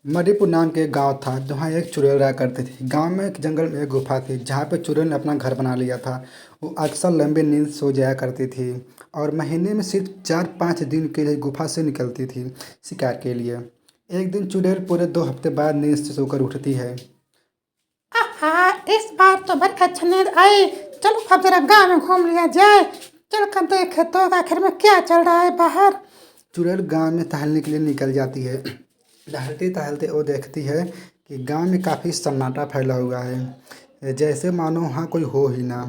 मणिपुर नाम के एक गांव था जहाँ एक चुड़ैल रहा करती थी। गांव में एक जंगल में एक गुफा थी जहाँ पे चुड़ैल ने अपना घर बना लिया था। वो अक्सर लंबी नींद सो जाया करती थी और महीने में सिर्फ 4-5 दिन के लिए गुफा से निकलती थी शिकार के लिए। एक दिन चुड़ैल पूरे 2 हफ्ते बाद नींद से सोकर उठती है। आहा, इस बार तो बड़ी अच्छी नींद आई। चलो अब जरा गांव में घूम लिया जाए। चल कर देखे तो आखिर में क्या चल रहा है बाहर। चुड़ैल गांव में टहलने के लिए निकल जाती है। टहलते टहलते वो देखती है कि गांव में काफ़ी सन्नाटा फैला हुआ है, जैसे मानो वहाँ कोई हो ही ना।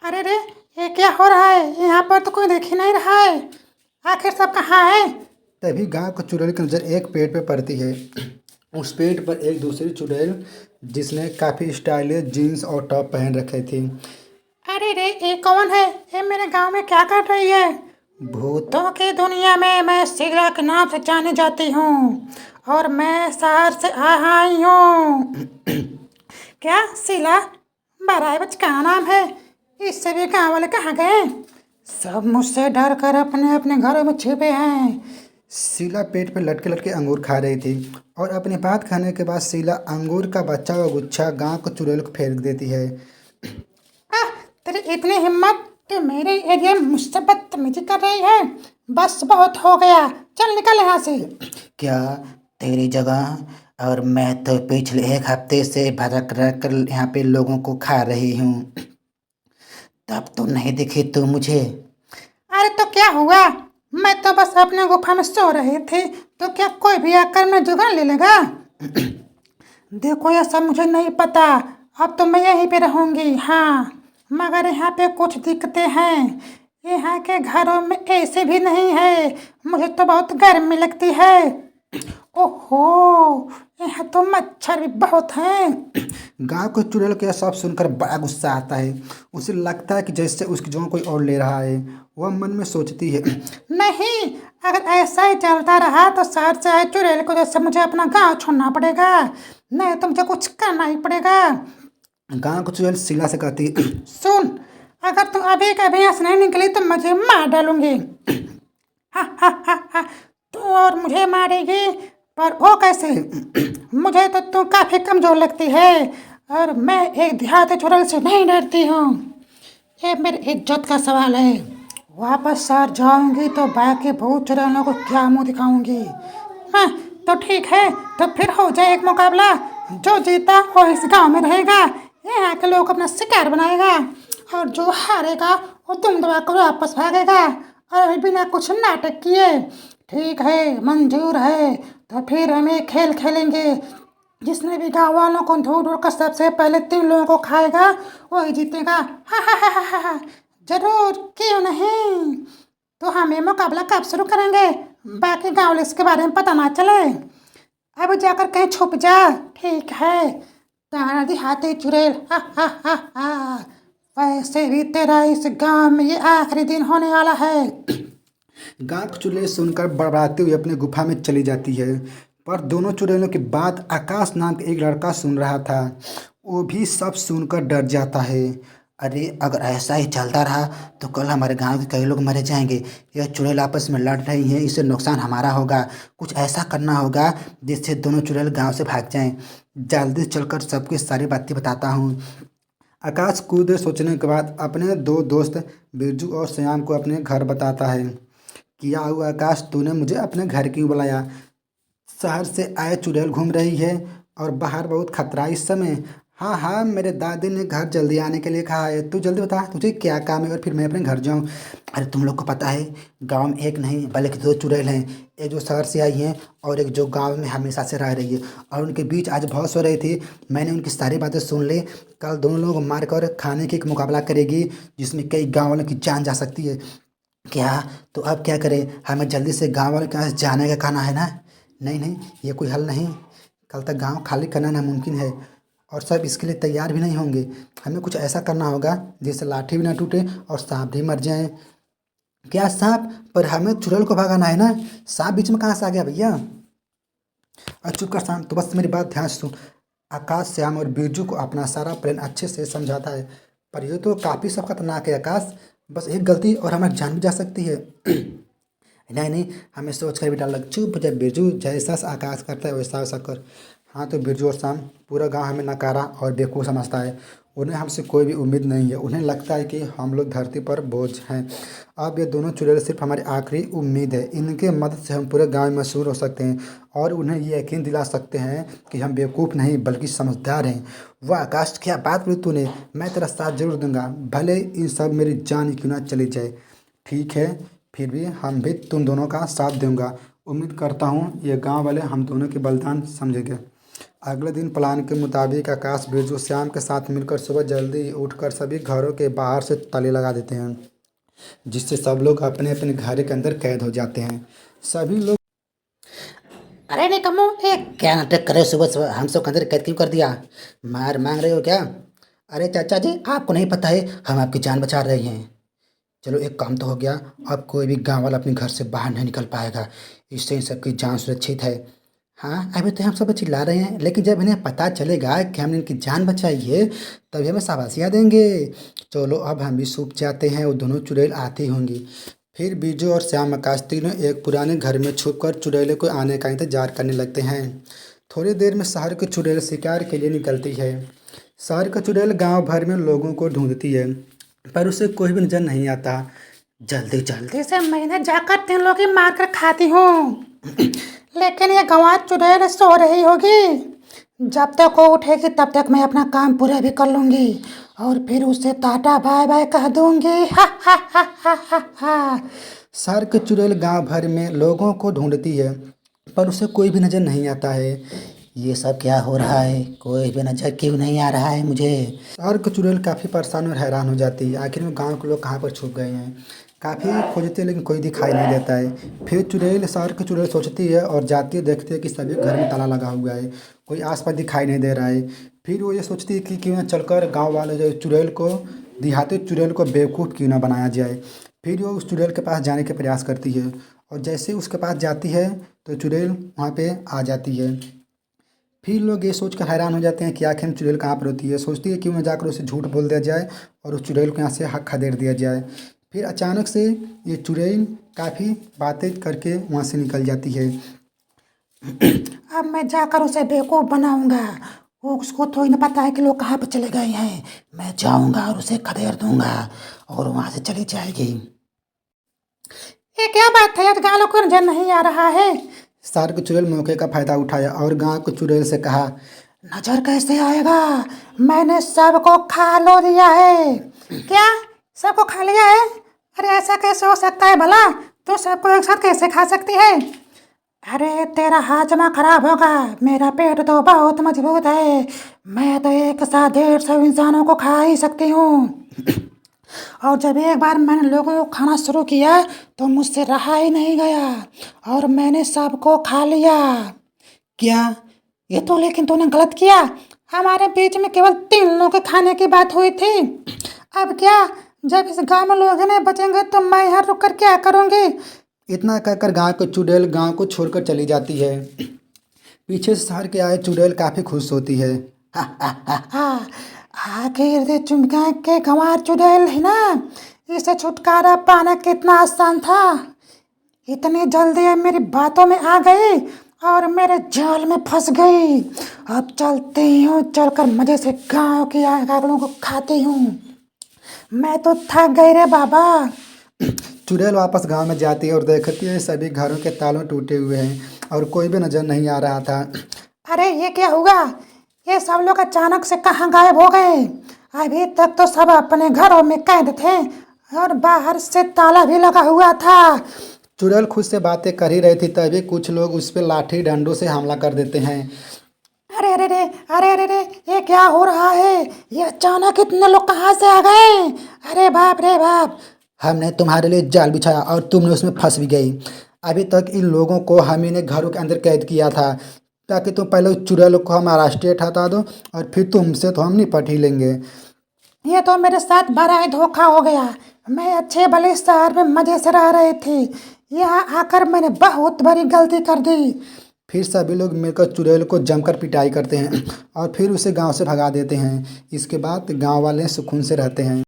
अरे रे, ये क्या हो रहा है? यहाँ पर तो कोई देख ही नहीं रहा है। आखिर सब कहाँ है? तभी गांव को चुड़ैल की नज़र एक पेड़ पे पड़ती है। उस पेड़ पर एक दूसरी चुड़ैल जिसने काफ़ी स्टाइलिश जीन्स और टॉप पहन रखे थी। अरे रे, ये कौन है? ये मेरे गांव में क्या कर रही है? भूत। भूतों की दुनिया में मैं शीला के नाम से जानी जाती हूँ और मैं शहर से आई हूँ। क्या शीला? बड़ा बचका नाम है। इससे भी गांव वाले कहाँ गए? सब मुझसे डर कर अपने अपने घरों में छिपे हैं। शीला पेट पे लटके लटके अंगूर खा रही थी और अपनी बात खाने के बाद शीला अंगूर का बच्चा व गुच्छा गांव को चुड़ैल को फेंक देती है। आह, तेरी इतनी हिम्मत? तो मेरे एरिया में मुझसे बदतमीजी कर रही है। बस बहुत हो गया, चल निकल यहाँ से। क्या तेरी जगह और मैं तो पिछले एक हफ्ते से भटक रह कर यहाँ पे लोगों को खा रही हूँ। तब तो नहीं दिखी तू मुझे। अरे तो क्या हुआ? मैं तो बस अपने गुफा में सो रही थी, तो क्या कोई भी आकर मैं जुगान ले लेगा? देखो ये सब मुझे नहीं पता। अब तो मैं यहीं पे रहूंगी। हाँ, मगर यहाँ पे कुछ दिक्कतें हैं। यहाँ के घरों में एसी भी नहीं है। मुझे तो बहुत गर्मी लगती है। ओहो, यहाँ तो मच्छर भी बहुत हैं। गांव को चुड़ैल के सब सुनकर बड़ा गुस्सा आता है। उसे लगता है कि जैसे उसकी जगह कोई और ले रहा है। वह मन में सोचती है, नहीं, अगर ऐसा ही चलता रहा तो शहर से आए चुड़ैल को जैसे मुझे अपना गांव छोड़ना पड़ेगा। नहीं तो मुझे कुछ करना ही पड़ेगा। गांव को चुड़ैल शीला से कहती है, सुन, अगर तुम अभी कभी यहाँ से नहीं निकली तो मुझे मार डालूंगी। हा हा हा हा, तू और मुझे मारेगी? पर वो कैसे? मुझे तो तू काफी कमजोर लगती है और मैं एक देहाती चुड़ैल से नहीं डरती हूँ। ये मेरी इज्जत का सवाल है। वापस शहर जाऊंगी तो बाकी भूत चुड़ैलों को क्या मुंह दिखाऊंगी। हाँ, तो ठीक है, तो फिर हो जाए एक मुकाबला। जो जीता वो इस गांव में रहेगा, यहाँ के लोग अपना शिकार बनाएगा, और जो हारेगा वो तुम दबा कर वापस भागेगा और अभी बिना कुछ नाटक किए। ठीक है, मंजूर है। तो फिर हम एक खेल खेलेंगे। जिसने भी गाँव वालों को ढूंढ ढूंढ कर सबसे पहले 3 लोगों को खाएगा वही जीतेगा। हा हा हा हा हा। जरूर, क्यों नहीं। तो हम ये मुकाबला कब शुरू करेंगे? बाकी गाँव वाले इसके बारे में पता ना चले। अब जाकर कहीं छुप जा। ठीक है, ताना दिहाती चुड़ैल। हा हा हा हा। वैसे भी तेरा इस गांव में ये आखिरी दिन होने वाला है। गांव की चुड़ैल सुनकर बड़बड़ाती हुई अपनी गुफा में चली जाती है। पर दोनों चुड़ैलों की बात आकाश नाम के एक लड़का सुन रहा था। वो भी सब सुनकर डर जाता है। अरे अगर ऐसा ही चलता रहा तो कल हमारे गांव के कई लोग मरे जाएंगे। यह चुड़ैल आपस में लड़ रही हैं, इससे नुकसान हमारा होगा। कुछ ऐसा करना होगा जिससे दोनों चुड़ैल गांव से भाग जाएं। जल्दी चलकर सबकी सारी बातें बताता हूँ। आकाश कुछ देर सोचने के बाद अपने दो दोस्त बिरजू और श्याम को अपने घर बताता है। क्या हुआ आकाश, तूने मुझे अपने घर क्यों बुलाया? शहर से आए चुड़ैल घूम रही है और बाहर बहुत खतरा है इस समय। हाँ हाँ, मेरे दादी ने घर जल्दी आने के लिए कहा है। तू जल्दी बता तुझे क्या काम है और फिर मैं अपने घर जाऊँ। अरे तुम लोग को पता है गांव में एक नहीं बल्कि दो चुड़ैल हैं। एक जो शहर से आई हैं और एक जो गांव में हमेशा से रह रही है। और उनके बीच आज बहुत हो रही थी। मैंने उनकी सारी बातें सुन ली। कल दोनों लोगों को मारकर खाने की एक मुकाबला करेगी जिसमें कई गाँव वालों की जान जा सकती है। क्या? तो अब क्या करें? हमें जल्दी से गांव वालों के यहाँ से जाने का कहना है ना? नहीं नहीं, ये कोई हल नहीं। कल तक गांव खाली करना नामुमकिन है और सब इसके लिए तैयार भी नहीं होंगे। हमें कुछ ऐसा करना होगा जिससे लाठी भी ना टूटे और सांप भी मर जाए। क्या सांप? पर हमें चुड़ैल को भगाना है ना। सांप बीच में कहाँ से आ गया भैया? और चुप कर शाम, तो बस मेरी बात ध्यान से सुन। आकाश श्याम और बिरजू को अपना सारा प्लान अच्छे से समझाता है। पर ये तो काफ़ी सब खतरनाक है आकाश। बस एक गलती और हमारी जान भी जा सकती है। नहीं नहीं, हमें सोच कर भी डर लग। चुप, जब बिरजू जैसा आकाश करता है वैसा वैसा कर। हाँ तो बिरजू और शाम, पूरा गांव हमें नकारा और बेवकूफ़ समझता है। उन्हें हमसे कोई भी उम्मीद नहीं है। उन्हें लगता है कि हम लोग धरती पर बोझ हैं। अब ये दोनों चुड़ैल सिर्फ हमारी आखिरी उम्मीद है। इनके मदद से हम पूरे गांव में मशहूर हो सकते हैं और उन्हें ये यकीन दिला सकते हैं कि हम बेवकूफ़ नहीं बल्कि समझदार हैं। वाह आकाश, क्या बात बोली तूने। मैं तेरा साथ जरूर दूंगा, भले इन सब मेरी जान ही क्यों ना चली जाए। ठीक है, फिर भी हम भी तुम दोनों का साथ दूंगा। उम्मीद करता हूँ ये गांव वाले हम दोनों के बलिदान समझेंगे। अगले दिन प्लान के मुताबिक आकाश, बिरजू, श्याम के साथ मिलकर सुबह जल्दी उठकर सभी घरों के बाहर से ताले लगा देते हैं, जिससे सब लोग अपने अपने घर के अंदर कैद हो जाते हैं। सभी लोग अरे निकम्मो, एक क्या नाटक करे सुबह सुबह, हम सब अंदर कैद क्यों कर दिया? मार मांग रहे हो क्या? अरे चाचा जी, आपको नहीं पता है हम आपकी जान बचा रहे हैं। चलो एक काम तो हो गया, अब कोई भी गांव वाला अपने घर से बाहर नहीं निकल पाएगा। इससे इन सबकी जान सुरक्षित है। हाँ अभी तो हम सब चिल्ला रहे हैं, लेकिन जब इन्हें पता चलेगा कि हमने इनकी जान बचाई है तभी हमें शाबाशियाँ देंगे। चलो अब हम भी सूप जाते हैं, वो दोनों चुड़ैल आती होंगी। फिर बिरजू और श्याम आकाश तीनों एक पुराने घर में छुपकर चुड़ैलों को आने का इंतजार करने लगते हैं। थोड़ी देर में शहर की चुड़ैल शिकार के लिए निकलती है। शहर का चुड़ैल गांव भर में लोगों को ढूंढती है, पर उसे कोई भी नजर नहीं आता। जल्दी जल्दी जैसे मैंने जाकर तीन लोग ही मार कर खाती हूँ, लेकिन ये गंवार चुड़ैल सो रही होगी। जब तक वो उठेगी तब तक मैं अपना काम पूरा भी कर लूँगी और फिर उसे टाटा बाय बाय कह दूँगी। हा हा हा हा हा हा। शहर के चुड़ैल गांव भर में लोगों को ढूंढती है, पर उसे कोई भी नजर नहीं आता है। ये सब क्या हो रहा है? कोई भी नजर क्यों नहीं आ रहा है मुझे? शहर के चुड़ैल काफ़ी परेशान और हैरान हो जाती है। आखिर में गांव के लोग कहाँ पर छुप गए हैं। काफ़ी खोजते हैं लेकिन कोई दिखाई नहीं देता है। फिर चुड़ैल, शहर की चुड़ैल सोचती है और जाती है, देखती है कि सभी घर में ताला लगा हुआ है, कोई आसपास दिखाई नहीं दे रहा है। फिर वो ये सोचती है कि क्यों ना चलकर गांव वाले जो चुड़ैल को, देहाती चुड़ैल को बेवकूफ़ क्यों ना बनाया जाए। फिर वो उस चुड़ैल के पास जाने के प्रयास करती है और जैसे ही उसके पास जाती है तो चुड़ैल वहाँ पे आ जाती है। फिर लोग ये सोचकर हैरान हो जाते हैं कि आखिर चुड़ैल कहाँ पर होती है। सोचती है क्यों ना जाकर उसे झूठ बोल दिया जाए और उस चुड़ैल को यहाँ से खदेड़ दिया जाए। फिर अचानक से ये चुड़ैल काफ़ी बातें करके वहाँ से निकल जाती है। अब मैं जाकर उसे बेवकूफ़ बनाऊंगा। वो उसको थोड़ी ना पता है कि लोग कहाँ पर चले गए हैं। मैं जाऊँगा और उसे खदेड़ दूँगा और वहाँ से चली जाएगी। ये क्या बात है, आज गालों को नजर नहीं आ रहा है। शहर के चुड़ैल मौके का फ़ायदा उठाया और गांव के चुड़ैल से कहा, नजर कैसे आएगा, मैंने सबको खा लो दिया है। क्या सबको खा लिया है? अरे ऐसा कैसे हो सकता है भला, तो सबको एक साथ कैसे खा सकती है? अरे तेरा हाजमा खराब होगा, मेरा पेट तो बहुत मजबूत है। मैं तो एक साथ 150 इंसानों को खा ही सकती हूँ। और जब एक बार मैंने लोगों को खाना शुरू किया तो मुझसे रहा ही नहीं गया और मैंने सबको खा लिया। क्या? ये तो लेकिन तूने गलत किया। हमारे बीच में केवल 3 लोगों के खाने की बात हुई थी। अब क्या, जब इस गांव में लोग नहीं बचेंगे तो मैं यहाँ रुक कर क्या करूँगी? इतना कहकर गांव के चुड़ैल गांव को छोड़कर चली जाती है। पीछे से शहर के आए चुड़ैल काफ़ी खुश होती है। हाँ, आखिर से चुमका के गंवार चुड़ैल है ना, इसे छुटकारा पाना कितना आसान था। इतनी जल्दी अब मेरी बातों में आ गई और मेरे जाल में फंस गई। अब चलती हूँ, चलकर मज़े से गाँव की आगलों को खाती हूँ। मैं तो थक गई रे बाबा। चुड़ैल वापस गांव में जाती है और देखती है सभी घरों के तालों टूटे हुए हैं और कोई भी नजर नहीं आ रहा था। अरे ये क्या हुआ? ये सब लोग अचानक से कहाँ गायब हो गए? अभी तक तो सब अपने घरों में कैद थे और बाहर से ताला भी लगा हुआ था। चुड़ैल खुद से बातें कर ही रही थी तभी कुछ लोग उस पर लाठी डंडों से हमला कर देते हैं। अरे अरे रे, अरे अरे रे, ये क्या हो रहा है? ये अचानक इतने लोग कहाँ से आ गए? अरे बाप रे बाप। हमने तुम्हारे लिए जाल बिछाया और तुमने उसमें फंस भी गई। अभी तक इन लोगों को हम ही ने घरों के अंदर कैद किया था ताकि तुम पहले उस चुड़ैल को हमारा स्टेट हटा दो और फिर तुमसे तो हम निपट ही लेंगे। ये तो मेरे साथ बड़ा ही धोखा हो गया। मैं अच्छे भले शहर में मज़े से रह रही थी, यहाँ आकर मैंने बहुत बड़ी गलती कर दी। फिर सभी लोग मिलकर चुड़ैल को जमकर पिटाई करते हैं और फिर उसे गांव से भगा देते हैं। इसके बाद गांव वाले सुकून से रहते हैं।